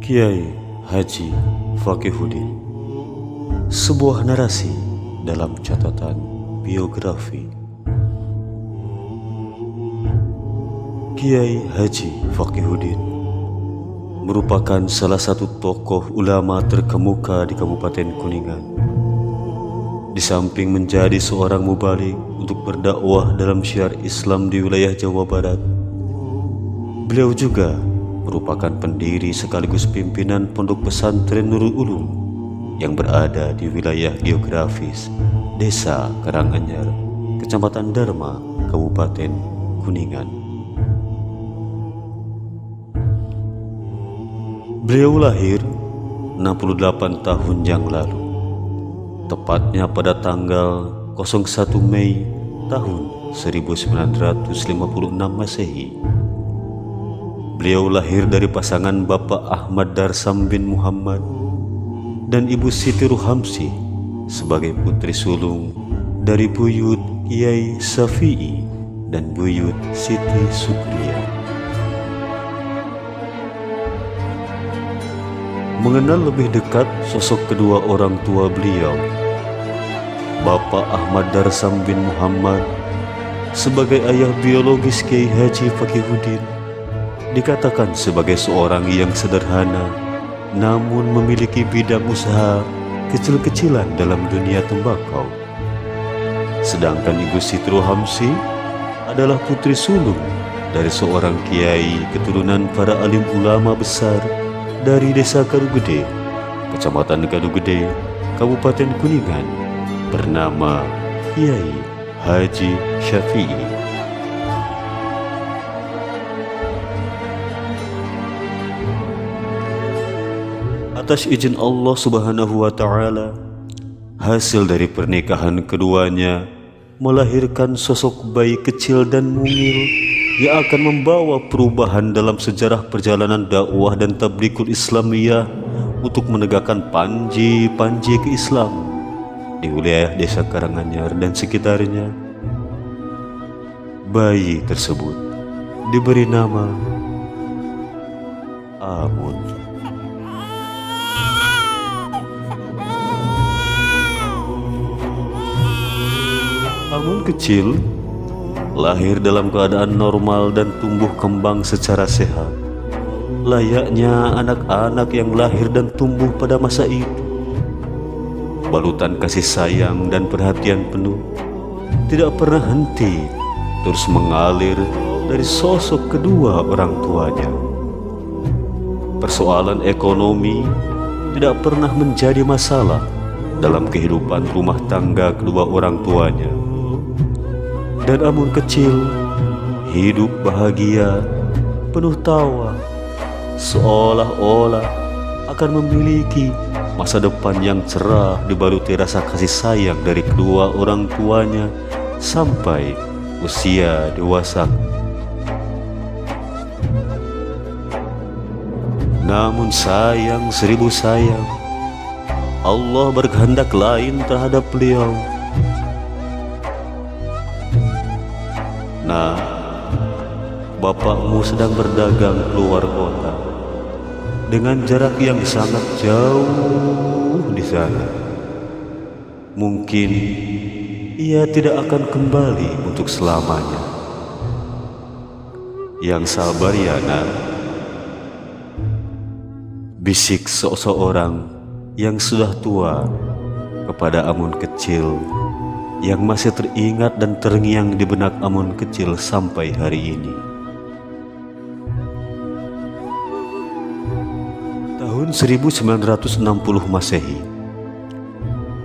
Kiai Haji Fakihuddin. Sebuah narasi dalam catatan biografi. Kiai Haji Fakihuddin merupakan salah satu tokoh ulama terkemuka di Kabupaten Kuningan. Di samping menjadi seorang mubalik untuk berdakwah dalam syiar Islam di wilayah Jawa Barat, beliau juga merupakan pendiri sekaligus pimpinan Pondok Pesantren Nurul Ulum yang berada di wilayah geografis Desa Karanganyar, Kecamatan Dharma, Kabupaten Kuningan. Beliau lahir 68 tahun yang lalu, tepatnya pada tanggal 01 Mei tahun 1956 Masehi. Beliau lahir dari pasangan Bapak Ahmad Darsam bin Muhammad dan Ibu Siti Ruhamsi sebagai putri sulung dari buyut Kiai Syafi'i dan buyut Siti Sukriya. Mengenal lebih dekat sosok kedua orang tua beliau, Bapak Ahmad Darsam bin Muhammad sebagai ayah biologis Kiai Haji Fakihuddin, dikatakan sebagai seorang yang sederhana namun memiliki bidang usaha kecil-kecilan dalam dunia tembakau. Sedangkan Ibu Siti Ruhamsi adalah putri sulung dari seorang kiai keturunan para alim ulama besar dari Desa Kadugede, Kecamatan Kadugede, Kabupaten Kuningan, bernama Kiai Haji Syafi'i. Atas izin Allah Subhanahu wa Ta'ala, hasil dari pernikahan keduanya melahirkan sosok bayi kecil dan mungil yang akan membawa perubahan dalam sejarah perjalanan dakwah dan tabligul Islamiyah untuk menegakkan panji-panji ke-Islam di wilayah Desa Karanganyar dan sekitarnya. Bayi tersebut diberi nama Amun. Amun kecil lahir dalam keadaan normal dan tumbuh kembang secara sehat, layaknya anak-anak yang lahir dan tumbuh pada masa itu. Balutan kasih sayang dan perhatian penuh tidak pernah henti terus mengalir dari sosok kedua orang tuanya. Persoalan ekonomi tidak pernah menjadi masalah dalam kehidupan rumah tangga kedua orang tuanya. Dan Amun kecil hidup bahagia, penuh tawa, seolah-olah akan memiliki masa depan yang cerah dibaluti rasa kasih sayang dari kedua orang tuanya sampai usia dewasa. Namun sayang seribu sayang, Allah berkehendak lain terhadap beliau. Nah, bapakmu sedang berdagang keluar kota dengan jarak yang sangat jauh di sana. Mungkin ia tidak akan kembali untuk selamanya. Yang sabar ya nak, bisik seseorang yang sudah tua kepada Amun kecil yang masih teringat dan terngiang di benak Amun kecil sampai hari ini. Tahun 1960 Masehi,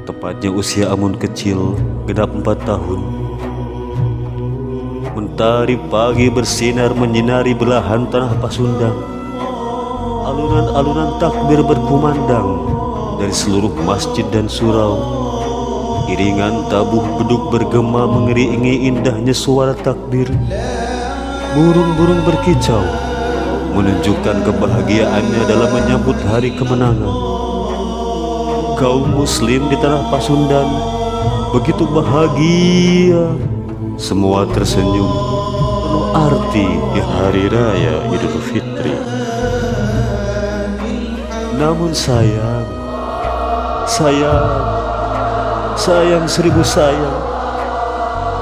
tepatnya usia Amun kecil genap 4 tahun, mentari pagi bersinar menyinari belahan tanah Pasundan. Alunan-alunan takbir berkumandang dari seluruh masjid dan surau. Iringan tabuh beduk bergema mengiringi indahnya suara takbir. Burung-burung berkicau menunjukkan kebahagiaannya dalam menyambut hari kemenangan. Kaum muslim di tanah Pasundan begitu bahagia, semua tersenyum penuh arti di hari raya Idul Fitri. Namun sayang, sayang seribu sayang,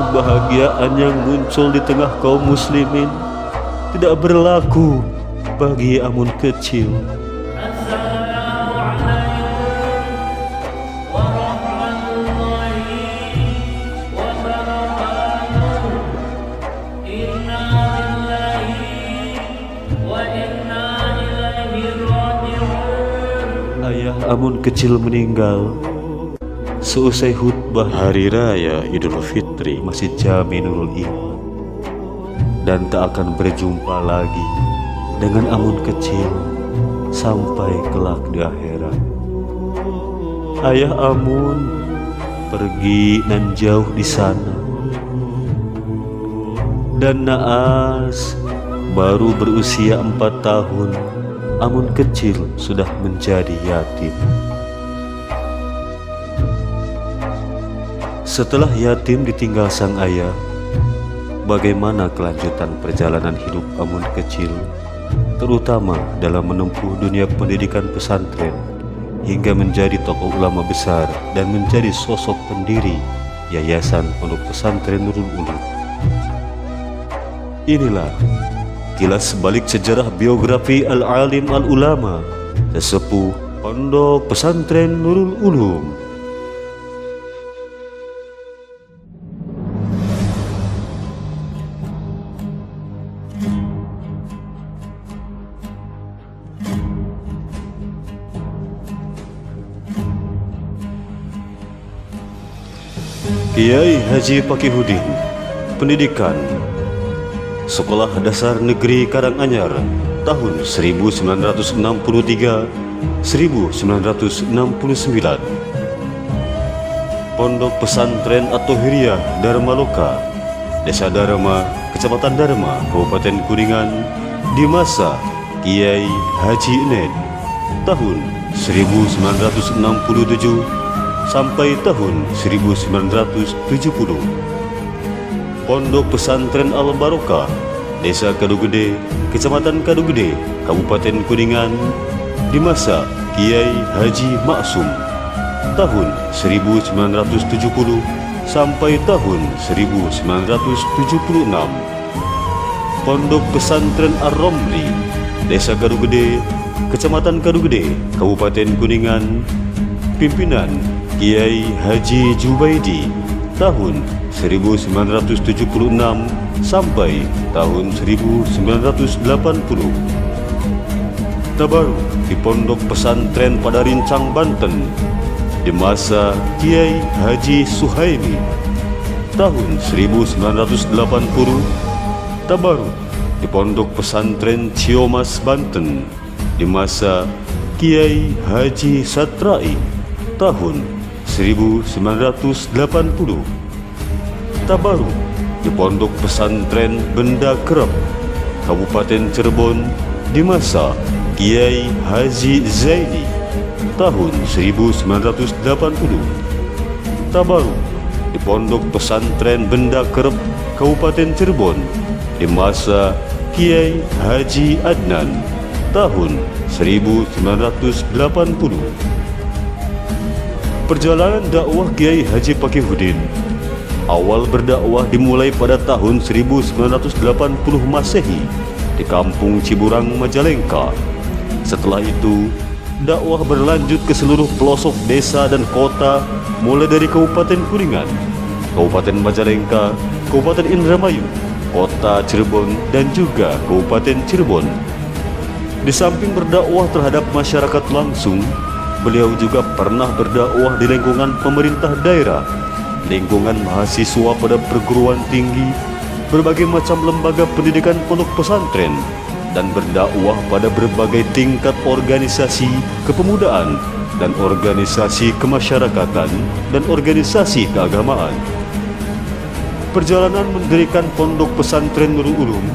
kebahagiaan yang muncul di tengah kaum muslimin tidak berlaku bagi Amun kecil. Ayah Amun kecil meninggal seusai khutbah Hari Raya Idul Fitri Masjid Jami Nurul Iman, dan tak akan berjumpa lagi dengan Amun kecil sampai kelak di akhirat. Ayah Amun pergi nan jauh di sana, dan naas baru berusia 4 tahun Amun kecil sudah menjadi yatim. Setelah yatim ditinggal sang ayah, bagaimana kelanjutan perjalanan hidup Amun kecil, terutama dalam menempuh dunia pendidikan pesantren hingga menjadi tokoh ulama besar dan menjadi sosok pendiri Yayasan Pondok Pesantren Nurul Ulum. Inilah kilas balik sejarah biografi Al-Alim Al-Ulama, sesepuh Pondok Pesantren Nurul Ulum. Kiai Haji Fakihudin, pendidikan Sekolah Dasar Negeri Karanganyar tahun 1963-1969. Pondok Pesantren At-Tahiriyah Dharma Loka, Desa Dharma, Kecamatan Dharma, Kabupaten Kuningan di masa Kiai Haji Ened tahun 1967 sampai tahun 1970. Pondok Pesantren Al-Barokah, Desa Kadugede, Kecamatan Kadugede, Kabupaten Kuningan di masa Kiai Haji Maksum tahun 1970 sampai tahun 1976. Pondok Pesantren Ar-Romli, Desa Kadugede, Kecamatan Kadugede, Kabupaten Kuningan, pimpinan Kiai Haji Jubaidi tahun 1976 sampai tahun 1980. Tabaruk di Pondok Pesantren pada Rincang, Banten di masa Kiai Haji Suhaimi tahun 1980. Tabaruk di Pondok Pesantren Ciomas, Banten di masa Kiai Haji Satrai tahun 1980. Tabaruk di Pondok Pesantren Benda Kerep, Kabupaten Cirebon di masa Kiai Haji Zaini tahun 1980. Tabaruk di Pondok Pesantren Benda Kerep, Kabupaten Cirebon di masa Kiai Haji Adnan tahun 1980. Perjalanan dakwah Kiai Haji Fakihudin awal berdakwah dimulai pada tahun 1980 Masehi di Kampung Ciburang, Majalengka. Setelah itu, dakwah berlanjut ke seluruh pelosok desa dan kota mulai dari Kabupaten Kuningan, Kabupaten Majalengka, Kabupaten Indramayu, Kota Cirebon, dan juga Kabupaten Cirebon. Di samping berdakwah terhadap masyarakat langsung, beliau juga pernah berdakwah di lingkungan pemerintah daerah, lingkungan mahasiswa pada perguruan tinggi, berbagai macam lembaga pendidikan pondok pesantren, dan berdakwah pada berbagai tingkat organisasi kepemudaan dan organisasi kemasyarakatan dan organisasi keagamaan. Perjalanan mendirikan Pondok Pesantren Nurul Ulum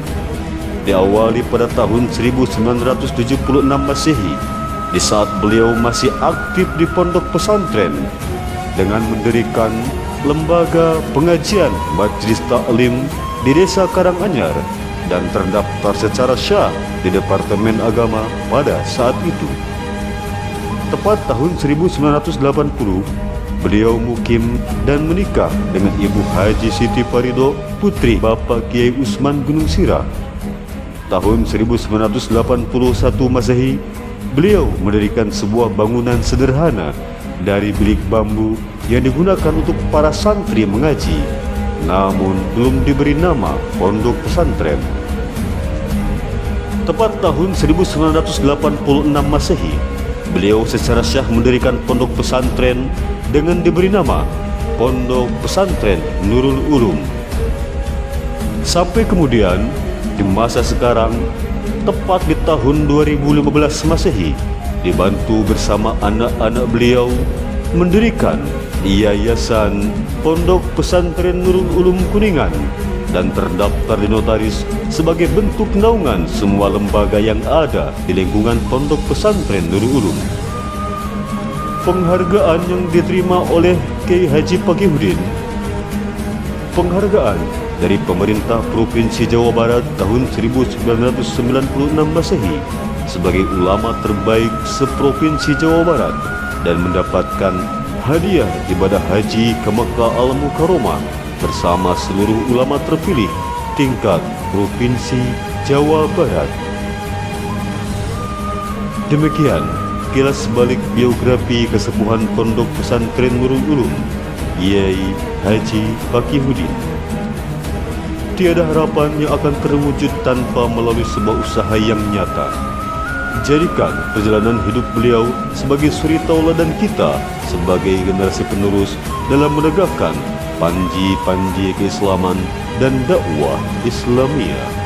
diawali pada tahun 1976 Masehi, di saat beliau masih aktif di pondok pesantren dengan mendirikan lembaga pengajian Majelis Taklim di Desa Karanganyar dan terdaftar secara syah di Departemen Agama pada saat itu. Tepat tahun 1980, beliau mukim dan menikah dengan Ibu Haji Siti Parido, putri Bapak Kiai Usman Gunung Sirah. Tahun 1981 Masehi, beliau mendirikan sebuah bangunan sederhana dari bilik bambu yang digunakan untuk para santri mengaji, namun belum diberi nama pondok pesantren. Tepat tahun 1986 Masehi, beliau secara syah mendirikan pondok pesantren dengan diberi nama Pondok Pesantren Nurul Ulum. Sampai kemudian, di masa sekarang, tepat di tahun 2015 Masehi, dibantu bersama anak-anak beliau mendirikan Yayasan Pondok Pesantren Nurul Ulum Kuningan dan terdaftar di notaris sebagai bentuk naungan semua lembaga yang ada di lingkungan Pondok Pesantren Nurul Ulum. Penghargaan yang diterima oleh Kiai Haji Fakihudin. Penghargaan dari pemerintah Provinsi Jawa Barat tahun 1996 Masehi sebagai ulama terbaik seprovinsi Jawa Barat dan mendapatkan hadiah ibadah haji ke Mekah Al-Mukarramah bersama seluruh ulama terpilih tingkat Provinsi Jawa Barat. Demikian kilas balik biografi kesepuhan Pondok Pesantren Nurul Ulum, Kiai Haji Fakihudin. Tiada harapan yang akan terwujud tanpa melalui sebuah usaha yang nyata. Jadikan perjalanan hidup beliau sebagai suri tauladan kita sebagai generasi penerus dalam menegakkan panji-panji keislaman dan dakwah Islamiyah.